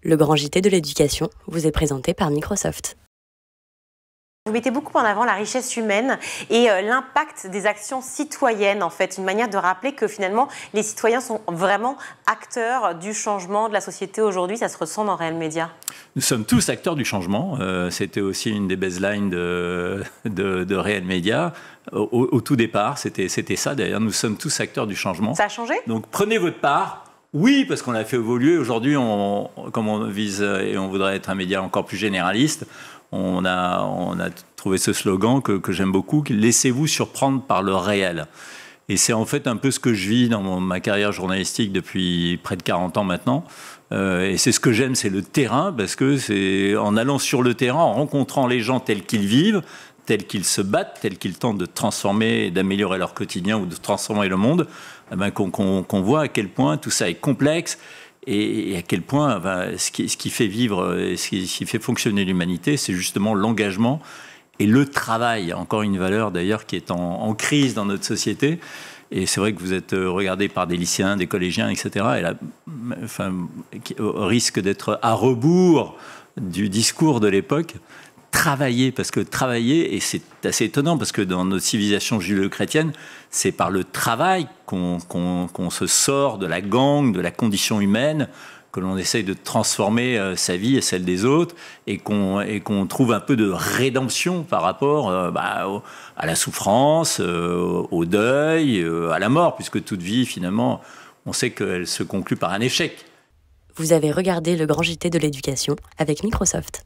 Le grand JT de l'éducation vous est présenté par Microsoft. Vous mettez beaucoup en avant la richesse humaine et l'impact des actions citoyennes, en fait. Une manière de rappeler que finalement, les citoyens sont vraiment acteurs du changement de la société aujourd'hui. Ça se ressent dans Réel Média. Nous sommes tous acteurs du changement. C'était aussi une des baselines de Réel Média. Au tout départ, c'était ça. D'ailleurs, nous sommes tous acteurs du changement. Ça a changé ? Donc, prenez votre part. Oui, parce qu'on a fait évoluer. Aujourd'hui, comme on vise et on voudrait être un média encore plus généraliste, on a trouvé ce slogan que j'aime beaucoup, « Laissez-vous surprendre par le réel ». Et c'est en fait un peu ce que je vis dans ma carrière journalistique depuis près de 40 ans maintenant. Et c'est ce que j'aime, c'est le terrain, parce que c'est en allant sur le terrain, en rencontrant les gens tels qu'ils vivent, tels qu'ils se battent, tels qu'ils tentent de transformer et d'améliorer leur quotidien ou de transformer le monde, qu'on voit à quel point tout ça est complexe et à quel point ce qui fait vivre, ce qui fait fonctionner l'humanité, c'est justement l'engagement et le travail. Encore une valeur d'ailleurs qui est en crise dans notre société. Et c'est vrai que vous êtes regardé par des lycéens, des collégiens, etc. Et là, qui risque d'être à rebours du discours de l'époque. Travailler, parce que travailler, et c'est assez étonnant, parce que dans notre civilisation judéo-chrétienne, c'est par le travail qu'on se sort de la gangue, de la condition humaine, que l'on essaye de transformer sa vie et celle des autres, et qu'on trouve un peu de rédemption par rapport à la souffrance, au deuil, à la mort, puisque toute vie, finalement, on sait qu'elle se conclut par un échec. Vous avez regardé le grand JT de l'éducation avec Microsoft.